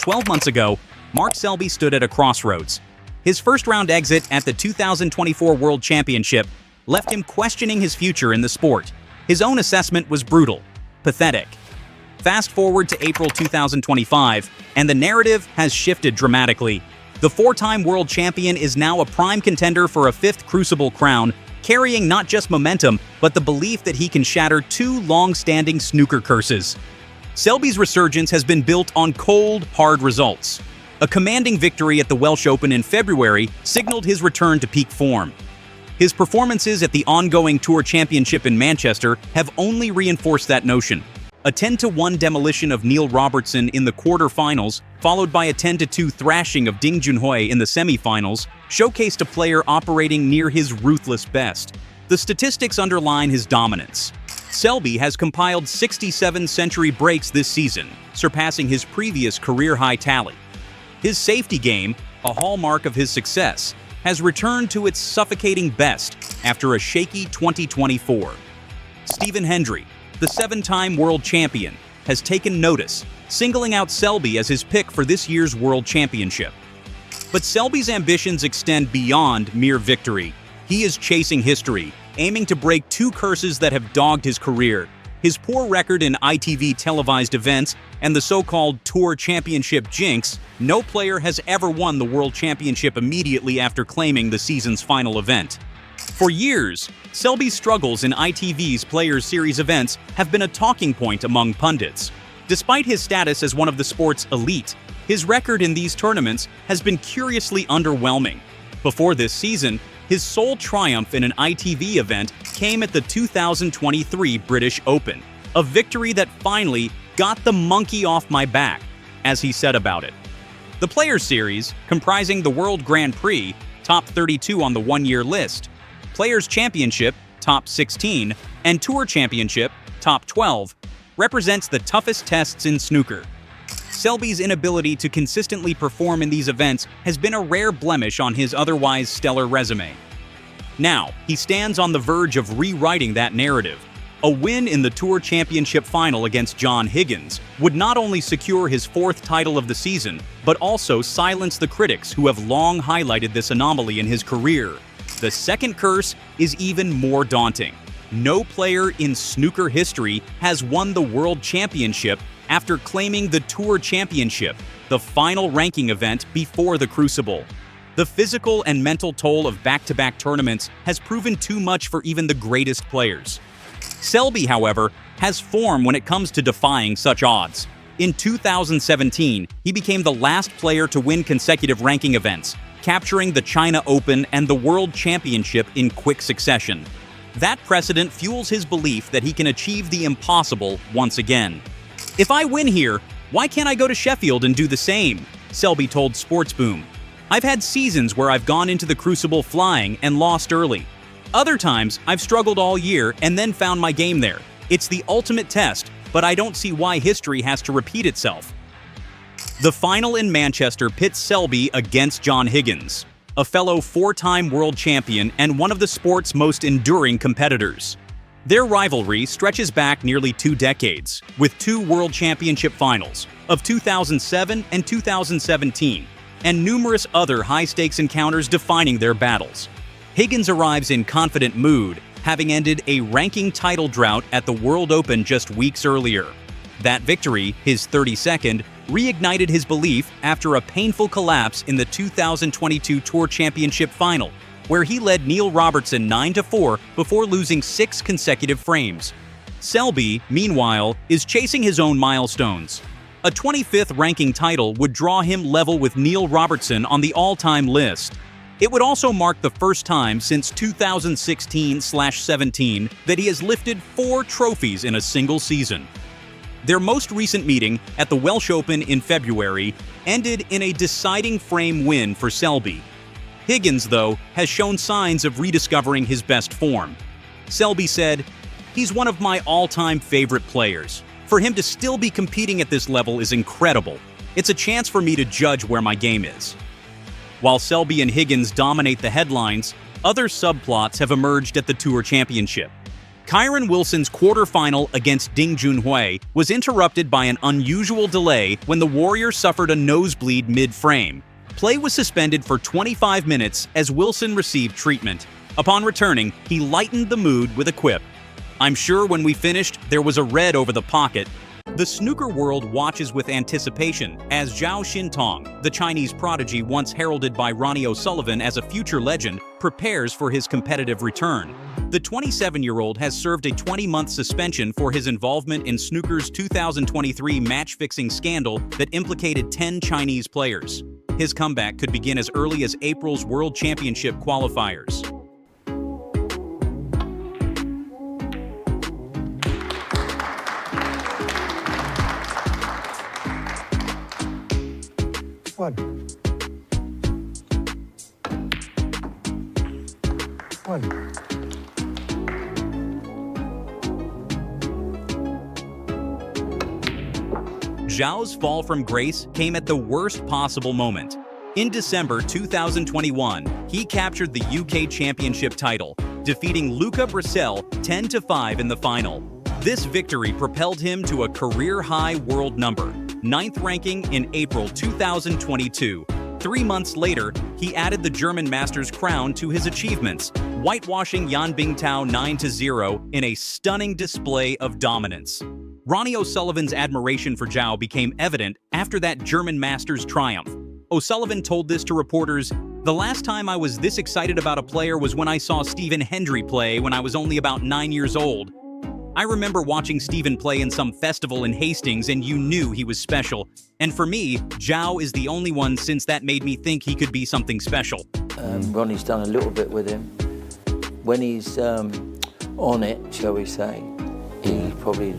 12 months ago, Mark Selby stood at a crossroads. His first-round exit at the 2024 World Championship left him questioning his future in the sport. His own assessment was brutal, pathetic. Fast forward to April 2025, and the narrative has shifted dramatically. The four-time world champion is now a prime contender for a fifth Crucible crown, carrying not just momentum, but the belief that he can shatter two long-standing snooker curses. Selby's resurgence has been built on cold, hard results. A commanding victory at the Welsh Open in February signaled his return to peak form. His performances at the ongoing Tour Championship in Manchester have only reinforced that notion. A 10-1 demolition of Neil Robertson in the quarter-finals, followed by a 10-2 thrashing of Ding Junhui in the semi-finals, showcased a player operating near his ruthless best. The statistics underline his dominance. Selby has compiled 67 century breaks this season, surpassing his previous career-high tally. His safety game, a hallmark of his success, has returned to its suffocating best after a shaky 2024. Stephen Hendry, the seven-time world champion, has taken notice, singling out Selby as his pick for this year's World Championship. But Selby's ambitions extend beyond mere victory. He is chasing history, aiming to break two curses that have dogged his career: his poor record in ITV televised events and the so-called Tour Championship jinx. No player has ever won the World Championship immediately after claiming the season's final event. For years, Selby's struggles in ITV's Players Series events have been a talking point among pundits. Despite his status as one of the sport's elite, his record in these tournaments has been curiously underwhelming. Before this season, his sole triumph in an ITV event came at the 2023 British Open, a victory that finally got the monkey off my back, as he said about it. The Players Series, comprising the World Grand Prix, top 32 on the one-year list, Players Championship, top 16, and Tour Championship, top 12, represents the toughest tests in snooker. Selby's inability to consistently perform in these events has been a rare blemish on his otherwise stellar resume. Now, he stands on the verge of rewriting that narrative. A win in the Tour Championship final against John Higgins would not only secure his fourth title of the season, but also silence the critics who have long highlighted this anomaly in his career. The second curse is even more daunting. No player in snooker history has won the World Championship after claiming the Tour Championship, the final ranking event before the Crucible. The physical and mental toll of back-to-back tournaments has proven too much for even the greatest players. Selby, however, has form when it comes to defying such odds. In 2017, he became the last player to win consecutive ranking events, capturing the China Open and the World Championship in quick succession. That precedent fuels his belief that he can achieve the impossible once again. "If I win here, why can't I go to Sheffield and do the same?" Selby told Sportsboom. "I've had seasons where I've gone into the Crucible flying and lost early. Other times, I've struggled all year and then found my game there. It's the ultimate test, but I don't see why history has to repeat itself." The final in Manchester pits Selby against John Higgins, a fellow four-time world champion and one of the sport's most enduring competitors. Their rivalry stretches back nearly 2 decades, with 2 World Championship finals of 2007 and 2017, and numerous other high-stakes encounters defining their battles. Higgins arrives in confident mood, having ended a ranking title drought at the World Open just weeks earlier. That victory, his 32nd, reignited his belief after a painful collapse in the 2022 Tour Championship final, where he led Neil Robertson 9-4 before losing 6 consecutive frames. Selby, meanwhile, is chasing his own milestones. A 25th ranking title would draw him level with Neil Robertson on the all-time list. It would also mark the first time since 2016/17 that he has lifted 4 trophies in a single season. Their most recent meeting at the Welsh Open in February ended in a deciding frame win for Selby. Higgins, though, has shown signs of rediscovering his best form. Selby said, "He's one of my all-time favorite players. For him to still be competing at this level is incredible. It's a chance for me to judge where my game is." While Selby and Higgins dominate the headlines, other subplots have emerged at the Tour Championship. Kyron Wilson's quarterfinal against Ding Junhui was interrupted by an unusual delay when the Warrior suffered a nosebleed mid-frame. Play was suspended for 25 minutes as Wilson received treatment. Upon returning, he lightened the mood with a quip. "I'm sure when we finished, there was a red over the pocket." The snooker world watches with anticipation as Zhao Xintong, the Chinese prodigy once heralded by Ronnie O'Sullivan as a future legend, prepares for his competitive return. The 27-year-old has served a 20-month suspension for his involvement in snooker's 2023 match-fixing scandal that implicated 10 Chinese players. His comeback could begin as early as April's World Championship qualifiers. One. Zhao's fall from grace came at the worst possible moment. In December 2021, he captured the UK Championship title, defeating Luca Brissell 10-5 in the final. This victory propelled him to a career-high world number, 9th ranking in April 2022. 3 months later, he added the German Masters crown to his achievements, whitewashing Yan Bingtao 9-0 in a stunning display of dominance. Ronnie O'Sullivan's admiration for Zhao became evident after that German Masters triumph. O'Sullivan told this to reporters, "The last time I was this excited about a player was when I saw Stephen Hendry play when I was only about 9 years old. I remember watching Stephen play in some festival in Hastings and you knew he was special. And for me, Zhao is the only one since that made me think he could be something special." Ronnie's done a little bit with him. When he's on it, shall we say, he probably,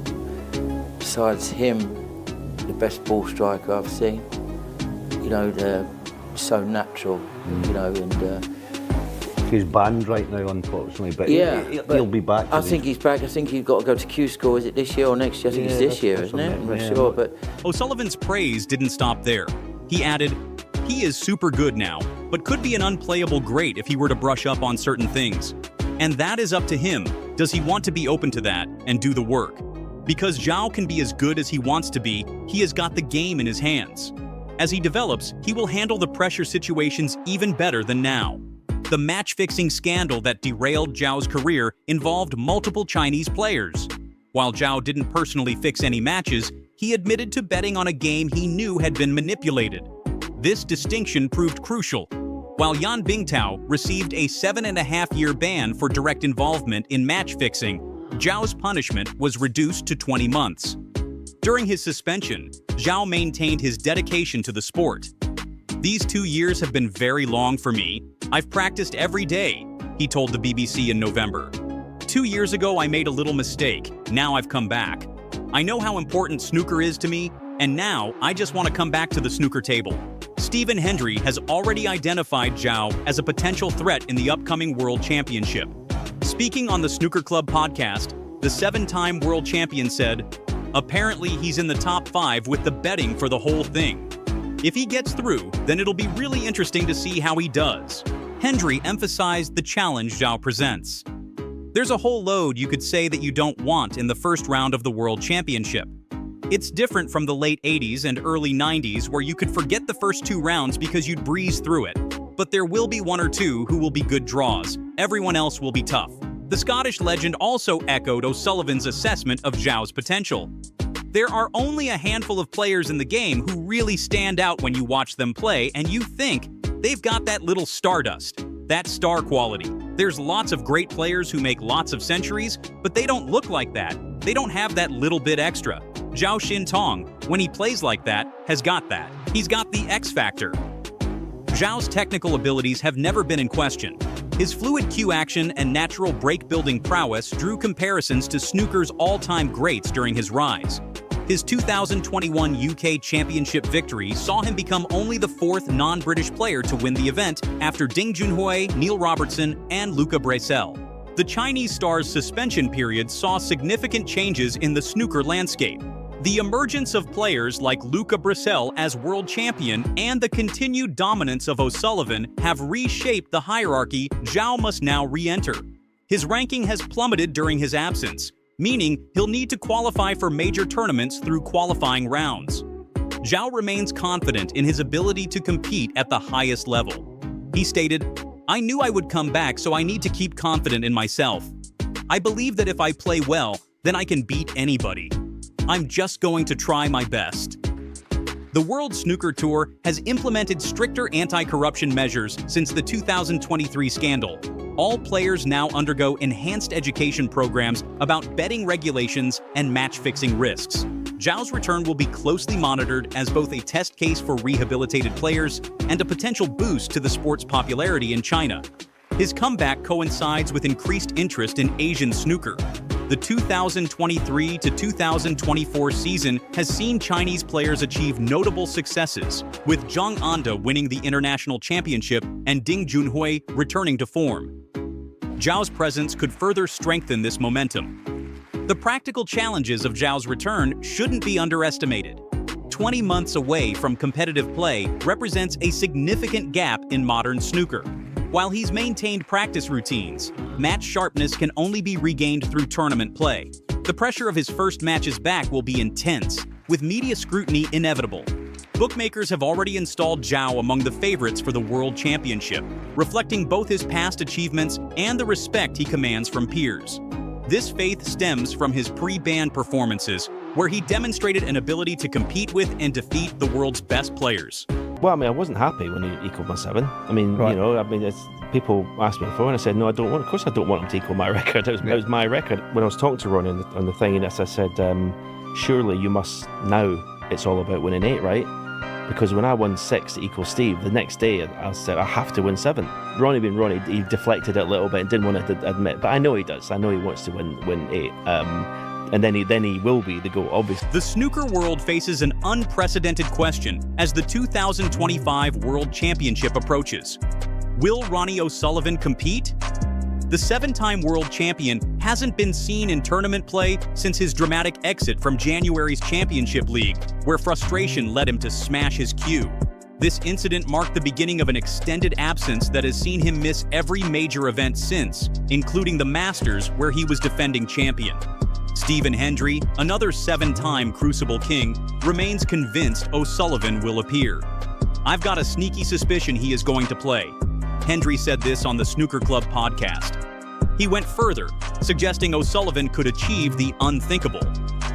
besides him, the best ball striker I've seen. You know, they're so natural, you know, and He's banned right now, unfortunately, but yeah, he'll be back. I think he's back. I think he's got to go to Q School. Is it this year or next year? I think it's this year, isn't it? I'm not sure, but O'Sullivan's praise didn't stop there. He added, "He is super good now, but could be an unplayable great if he were to brush up on certain things. And that is up to him. Does he want to be open to that and do the work? Because Zhao can be as good as he wants to be, he has got the game in his hands. As he develops, he will handle the pressure situations even better than now." The match-fixing scandal that derailed Zhao's career involved multiple Chinese players. While Zhao didn't personally fix any matches, he admitted to betting on a game he knew had been manipulated. This distinction proved crucial. While Yan Bingtao received a 7.5-year ban for direct involvement in match-fixing, Zhao's punishment was reduced to 20 months. During his suspension, Zhao maintained his dedication to the sport. "These 2 years have been very long for me. I've practiced every day," he told the BBC in November. "2 years ago, I made a little mistake. Now I've come back. I know how important snooker is to me, and now I just want to come back to the snooker table." Stephen Hendry has already identified Zhao as a potential threat in the upcoming World Championship. Speaking on the Snooker Club podcast, the 7-time world champion said, "Apparently he's in the top 5 with the betting for the whole thing. If he gets through, then it'll be really interesting to see how he does." Hendry emphasized the challenge Zhao presents. "There's a whole load you could say that you don't want in the first round of the World Championship. It's different from the late 80s and early 90s where you could forget the first 2 rounds because you'd breeze through it. But there will be 1 or 2 who will be good draws. Everyone else will be tough." The Scottish legend also echoed O'Sullivan's assessment of Zhao's potential. "There are only a handful of players in the game who really stand out when you watch them play and you think they've got that little stardust, that star quality. There's lots of great players who make lots of centuries, but they don't look like that. They don't have that little bit extra. Zhao Xintong, when he plays like that, has got that. He's got the X factor." Zhao's technical abilities have never been in question. His fluid cue action and natural break-building prowess drew comparisons to snooker's all-time greats during his rise. His 2021 UK Championship victory saw him become only the 4th non-British player to win the event after Ding Junhui, Neil Robertson, and Luca Brissell. The Chinese star's suspension period saw significant changes in the snooker landscape. The emergence of players like Luca Brissell as world champion and the continued dominance of O'Sullivan have reshaped the hierarchy Zhao must now re-enter. His ranking has plummeted during his absence, meaning he'll need to qualify for major tournaments through qualifying rounds. Zhao remains confident in his ability to compete at the highest level. He stated, "I knew I would come back, so I need to keep confident in myself. I believe that if I play well, then I can beat anybody. I'm just going to try my best." The World Snooker Tour has implemented stricter anti-corruption measures since the 2023 scandal. All players now undergo enhanced education programs about betting regulations and match-fixing risks. Zhao's return will be closely monitored as both a test case for rehabilitated players and a potential boost to the sport's popularity in China. His comeback coincides with increased interest in Asian snooker. The 2023 to 2024 season has seen Chinese players achieve notable successes, with Zhang Anda winning the international championship and Ding Junhui returning to form. Zhao's presence could further strengthen this momentum. The practical challenges of Zhao's return shouldn't be underestimated. 20 months away from competitive play represents a significant gap in modern snooker. While he's maintained practice routines, match sharpness can only be regained through tournament play. The pressure of his first matches back will be intense, with media scrutiny inevitable. Bookmakers have already installed Zhao among the favorites for the World Championship, reflecting both his past achievements and the respect he commands from peers. This faith stems from his pre-ban performances, where he demonstrated an ability to compete with and defeat the world's best players. Well, I mean, I wasn't happy when he equaled my 7. I mean, Right. you know, people asked me before, and I said, no, I don't want. Of course, I don't want him to equal my record. It was my record. When I was talking to Ronnie on the thing, and I said, surely you must now. It's all about winning 8, right? Because when I won 6 to equal Steve, the next day I said I have to win 7. Ronnie being Ronnie, he deflected it a little bit and didn't want to admit, but I know he does. I know he wants to win 8. And then he will be the GOAT, obviously. The snooker world faces an unprecedented question as the 2025 World Championship approaches. Will Ronnie O'Sullivan compete? The 7-time world champion hasn't been seen in tournament play since his dramatic exit from January's Championship League, where frustration led him to smash his cue. This incident marked the beginning of an extended absence that has seen him miss every major event since, including the Masters, where he was defending champion. Stephen Hendry, another 7-time Crucible king, remains convinced O'Sullivan will appear. "I've got a sneaky suspicion he is going to play." Hendry said this on the Snooker Club podcast. He went further, suggesting O'Sullivan could achieve the unthinkable.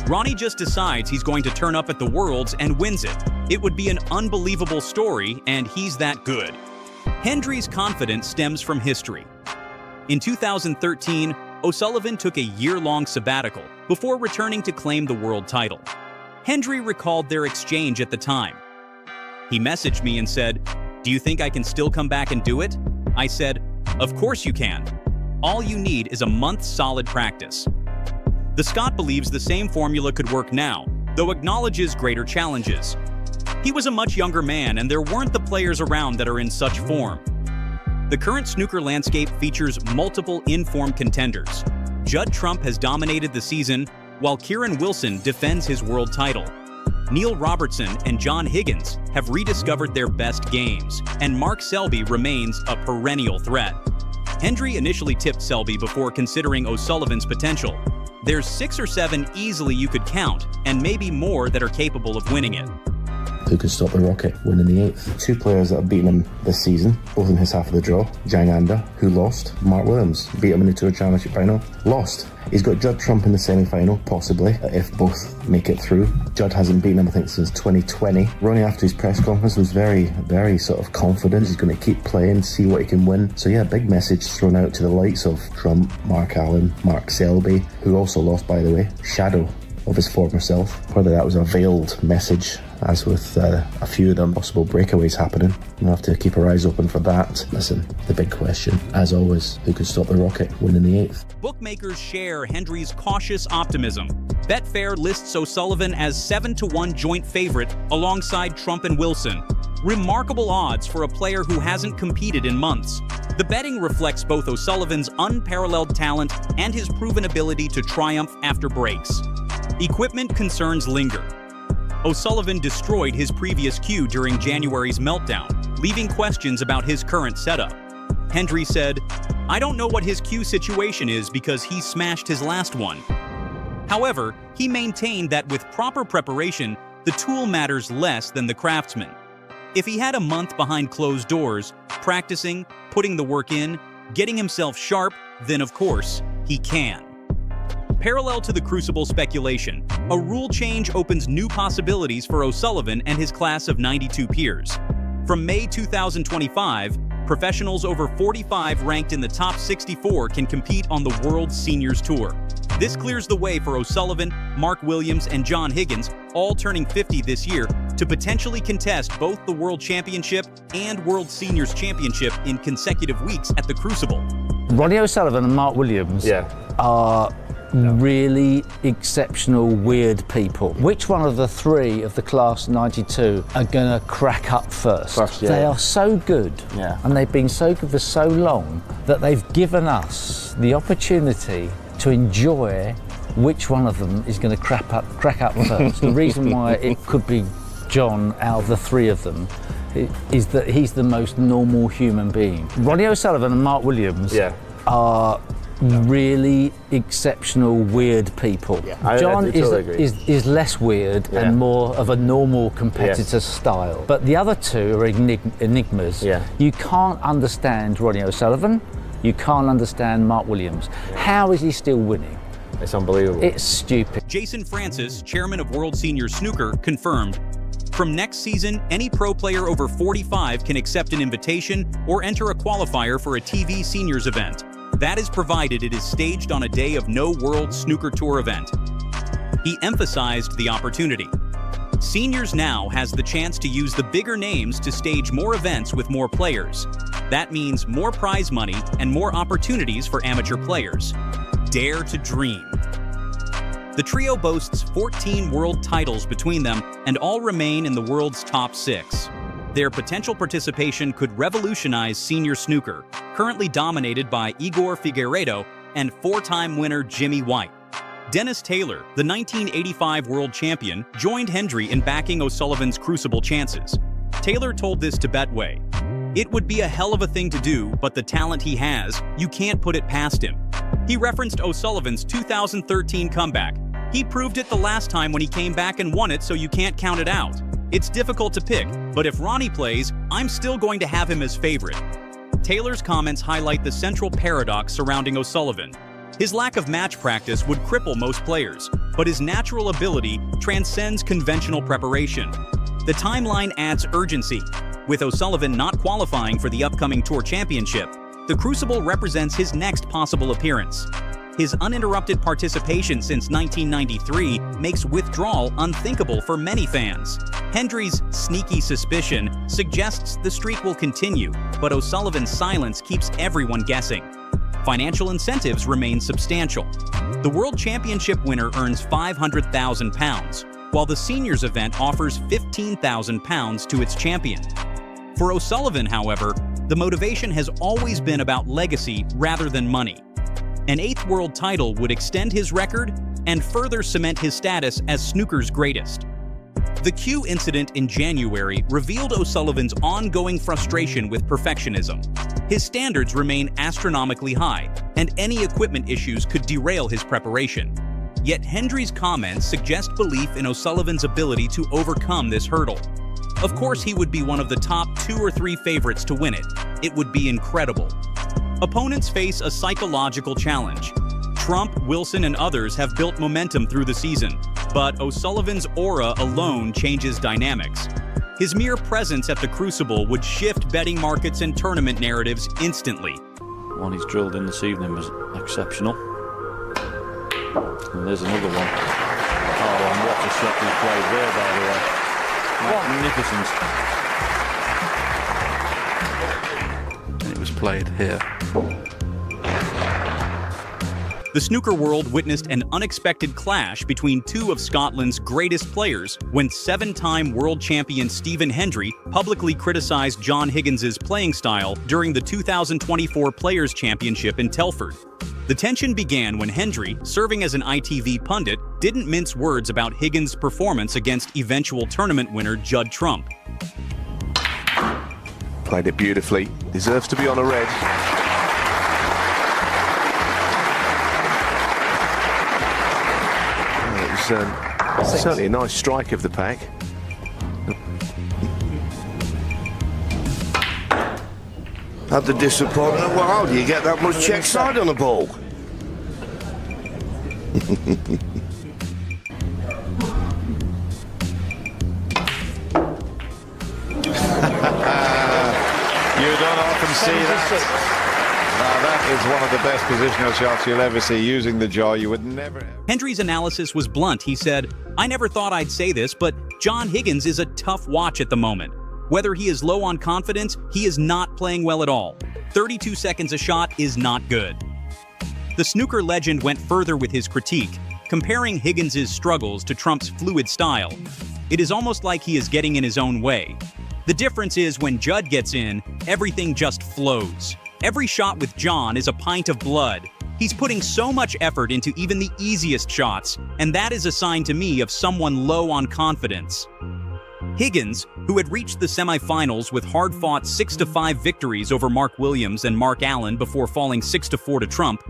Ronnie just decides he's going to turn up at the Worlds and wins it. It would be an unbelievable story, and he's that good. Hendry's confidence stems from history. In 2013, O'Sullivan took a year-long sabbatical before returning to claim the world title. Hendry recalled their exchange at the time. He messaged me and said, "Do you think I can still come back and do it?" I said, "Of course you can. All you need is a month's solid practice." The Scot believes the same formula could work now, though acknowledges greater challenges. He was a much younger man, and there weren't the players around that are in such form. The current snooker landscape features multiple in-form contenders. Judd Trump has dominated the season, while Kieran Wilson defends his world title. Neil Robertson and John Higgins have rediscovered their best games, and Mark Selby remains a perennial threat. Hendry initially tipped Selby before considering O'Sullivan's potential. There's 6 or 7 easily you could count, and maybe more that are capable of winning it. Who could stop the Rocket winning the 8th? 2 players that have beaten him this season, both in his half of the draw. Zhang Anda, who lost. Mark Williams beat him in the Tour Championship final, lost. He's got Judd Trump in the semi-final, possibly, if both make it through. Judd hasn't beaten him, I think, since 2020. Ronnie, after his press conference, was very, very sort of confident. He's going to keep playing, see what he can win. So yeah, big message thrown out to the likes of Trump, Mark Allen, Mark Selby, who also lost, by the way, shadow of his former self. Whether that was a veiled message, as with a few of them possible breakaways happening. We'll have to keep our eyes open for that. Listen, the big question, as always, who could stop the Rocket winning the 8th? Bookmakers share Hendry's cautious optimism. Betfair lists O'Sullivan as 7-1 joint favorite alongside Trump and Wilson. Remarkable odds for a player who hasn't competed in months. The betting reflects both O'Sullivan's unparalleled talent and his proven ability to triumph after breaks. Equipment concerns linger. O'Sullivan destroyed his previous cue during January's meltdown, leaving questions about his current setup. Hendry said, I don't know what his cue situation is because he smashed his last one. However, he maintained that with proper preparation, the tool matters less than the craftsman. If he had a month behind closed doors, practicing, putting the work in, getting himself sharp, then of course, he can. Parallel to the Crucible speculation, a rule change opens new possibilities for O'Sullivan and his class of 92 peers. From May 2025, professionals over 45 ranked in the top 64 can compete on the World Seniors Tour. This clears the way for O'Sullivan, Mark Williams, and John Higgins, all turning 50 this year, to potentially contest both the World Championship and World Seniors Championship in consecutive weeks at the Crucible. Ronnie O'Sullivan and Mark Williams are really exceptional, weird people. Which one of the three of the class 92 are going to crack up first? They are so good, and they've been so good for so long that they've given us the opportunity to enjoy which one of them is going to crack up first. The reason why it could be John out of the three of them is that he's the most normal human being. Ronnie O'Sullivan and Mark Williams are really exceptional, weird people. John is less weird and more of a normal competitor style. But the other two are enigmas. You can't understand Ronnie O'Sullivan, you can't understand Mark Williams. How is he still winning? It's unbelievable. It's stupid. Jason Francis, chairman of World Senior Snooker, confirmed, from next season, any pro player over 45 can accept an invitation or enter a qualifier for a TV seniors event. That is provided it is staged on a day of no World Snooker Tour event. He emphasized the opportunity. Seniors now has the chance to use the bigger names to stage more events with more players. That means more prize money and more opportunities for amateur players. Dare to dream. The trio boasts 14 world titles between them and all remain in the world's top 6. Their potential participation could revolutionize senior snooker, currently dominated by Igor Figueiredo and 4-time winner Jimmy White. Dennis Taylor, the 1985 world champion, joined Hendry in backing O'Sullivan's Crucible chances. Taylor told this to Betway, "It would be a hell of a thing to do, but the talent he has, you can't put it past him." He referenced O'Sullivan's 2013 comeback. "He proved it the last time when he came back and won it, so you can't count it out. It's difficult to pick, but if Ronnie plays, I'm still going to have him as favorite." Taylor's comments highlight the central paradox surrounding O'Sullivan. His lack of match practice would cripple most players, but his natural ability transcends conventional preparation. The timeline adds urgency. With O'Sullivan not qualifying for the upcoming Tour Championship, the Crucible represents his next possible appearance. His uninterrupted participation since 1993 makes withdrawal unthinkable for many fans. Hendry's sneaky suspicion suggests the streak will continue, but O'Sullivan's silence keeps everyone guessing. Financial incentives remain substantial. The World Championship winner earns £500,000, while the seniors event offers £15,000 to its champion. For O'Sullivan, however, the motivation has always been about legacy rather than money. An 8th world title would extend his record and further cement his status as snooker's greatest. The Q incident in January revealed O'Sullivan's ongoing frustration with perfectionism. His standards remain astronomically high, and any equipment issues could derail his preparation. Yet Hendry's comments suggest belief in O'Sullivan's ability to overcome this hurdle. Of course, he would be one of the top 2 or 3 favorites to win it. It would be incredible. Opponents face a psychological challenge. Trump, Wilson, and others have built momentum through the season, but O'Sullivan's aura alone changes dynamics. His mere presence at the Crucible would shift betting markets and tournament narratives instantly. One he's drilled in this evening was exceptional. And there's another one. Oh, and what a shot he played there, by the way. Magnificent. And it was played here. The snooker world witnessed an unexpected clash between 2 of Scotland's greatest players when 7-time world champion Stephen Hendry publicly criticized John Higgins' playing style during the 2024 Players' Championship in Telford. The tension began when Hendry, serving as an ITV pundit, didn't mince words about Higgins' performance against eventual tournament winner Judd Trump. Played it beautifully. Deserves to be on a red. certainly a nice strike of the pack. Had the disappointment. Well, how do you get that much check side on a ball? You don't often see that. Now, that is one of the best positional shots you'll ever see, using the jaw. You would never... Hendry's analysis was blunt. He said, "I never thought I'd say this, but John Higgins is a tough watch at the moment. Whether he is low on confidence, he is not playing well at all. 32 seconds a shot is not good." The snooker legend went further with his critique, comparing Higgins' struggles to Trump's fluid style. It is almost like he is getting in his own way. The difference is when Judd gets in, everything just flows. Every shot with John is a pint of blood. He's putting so much effort into even the easiest shots, and that is a sign to me of someone low on confidence. Higgins, who had reached the semifinals with hard-fought 6-5 victories over Mark Williams and Mark Allen before falling 6-4 to Trump,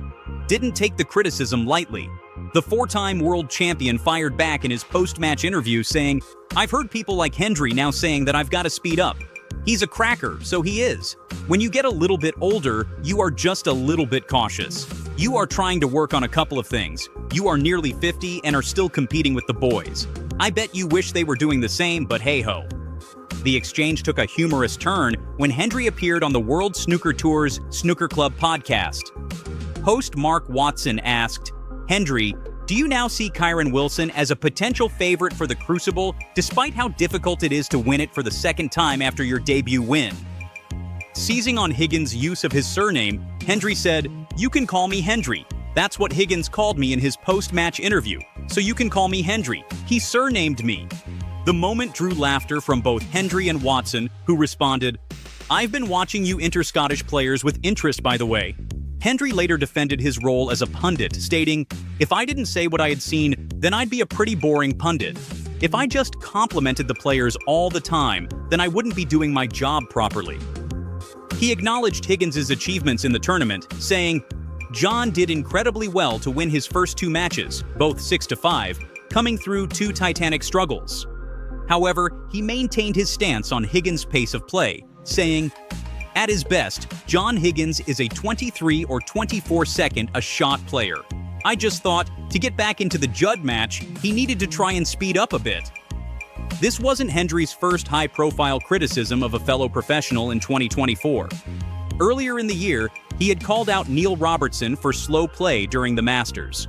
didn't take the criticism lightly. The four-time world champion fired back in his post-match interview saying, "I've heard people like Hendry now saying that I've got to speed up. He's a cracker, so he is. When you get a little bit older, you are just a little bit cautious. You are trying to work on a couple of things. You are nearly 50 and are still competing with the boys. I bet you wish they were doing the same, but hey-ho." The exchange took a humorous turn when Hendry appeared on the World Snooker Tour's Snooker Club podcast. Host Mark Watson asked, "Hendry, do you now see Kyron Wilson as a potential favorite for the Crucible, despite how difficult it is to win it for the second time after your debut win?" Seizing on Higgins' use of his surname, Hendry said, "You can call me Hendry. That's what Higgins called me in his post-match interview, so you can call me Hendry. He surnamed me." The moment drew laughter from both Hendry and Watson, who responded, "I've been watching you inter-Scottish players with interest, by the way." Hendry later defended his role as a pundit, stating, "If I didn't say what I had seen, then I'd be a pretty boring pundit. If I just complimented the players all the time, then I wouldn't be doing my job properly." He acknowledged Higgins' achievements in the tournament, saying, "John did incredibly well to win his first two matches, both 6-5, coming through two titanic struggles." However, he maintained his stance on Higgins' pace of play, saying, "At his best, John Higgins is a 23 or 24 second a shot player. I just thought, to get back into the Judd match, he needed to try and speed up a bit." This wasn't Hendry's first high-profile criticism of a fellow professional in 2024. Earlier in the year, he had called out Neil Robertson for slow play during the Masters.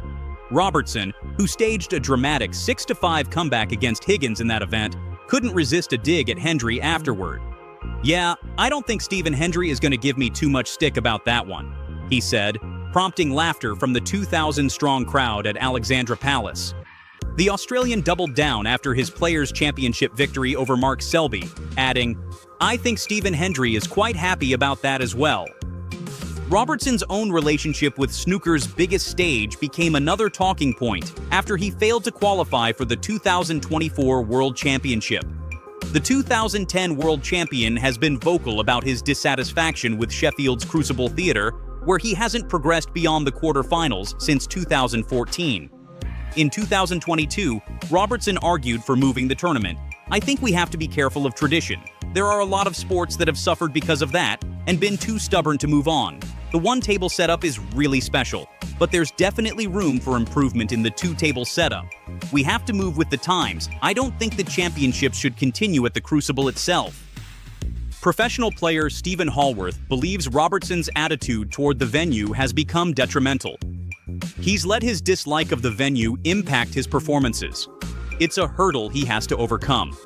Robertson, who staged a dramatic 6-5 comeback against Higgins in that event, couldn't resist a dig at Hendry afterward. "Yeah, I don't think Stephen Hendry is going to give me too much stick about that one," he said, prompting laughter from the 2,000-strong crowd at Alexandra Palace. The Australian doubled down after his Players' Championship victory over Mark Selby, adding, "I think Stephen Hendry is quite happy about that as well." Robertson's own relationship with snooker's biggest stage became another talking point after he failed to qualify for the 2024 World Championship. The 2010 World Champion has been vocal about his dissatisfaction with Sheffield's Crucible Theatre, where he hasn't progressed beyond the quarterfinals since 2014. In 2022, Robertson argued for moving the tournament. "I think we have to be careful of tradition. There are a lot of sports that have suffered because of that and been too stubborn to move on. The one-table setup is really special, but there's definitely room for improvement in the two-table setup. We have to move with the times. I don't think the championships should continue at the Crucible itself." Professional player Stephen Hallworth believes Robertson's attitude toward the venue has become detrimental. He's let his dislike of the venue impact his performances. It's a hurdle he has to overcome.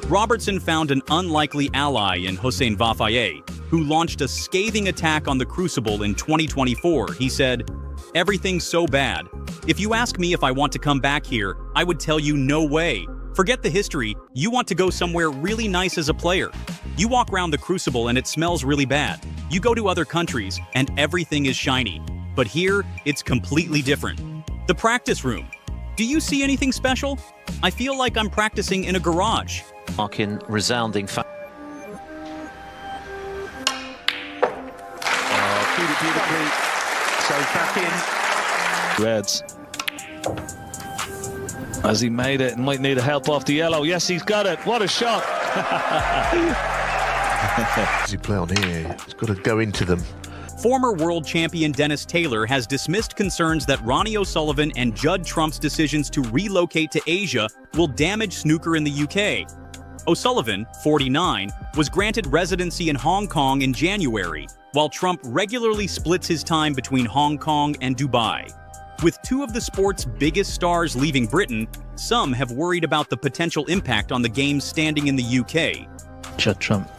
Robertson found an unlikely ally in Hossein Vafaye, who launched a scathing attack on the Crucible in 2024. He said, "Everything's so bad. If you ask me if I want to come back here, I would tell you no way. Forget the history, you want to go somewhere really nice as a player. You walk around the Crucible and it smells really bad. You go to other countries and everything is shiny. But here, it's completely different. The practice room. Do you see anything special? I feel like I'm practicing in a garage." Marking resounding Beautifully. So back in. Reds. Has he made it? Might need a help off the yellow. Yes, he's got it. What a shot. As you play on here, it's got to go into them. Former world champion Dennis Taylor has dismissed concerns that Ronnie O'Sullivan and Judd Trump's decisions to relocate to Asia will damage snooker in the UK. O'Sullivan, 49, was granted residency in Hong Kong in January, while Trump regularly splits his time between Hong Kong and Dubai. With two of the sport's biggest stars leaving Britain, some have worried about the potential impact on the game's standing in the UK. Judd Trump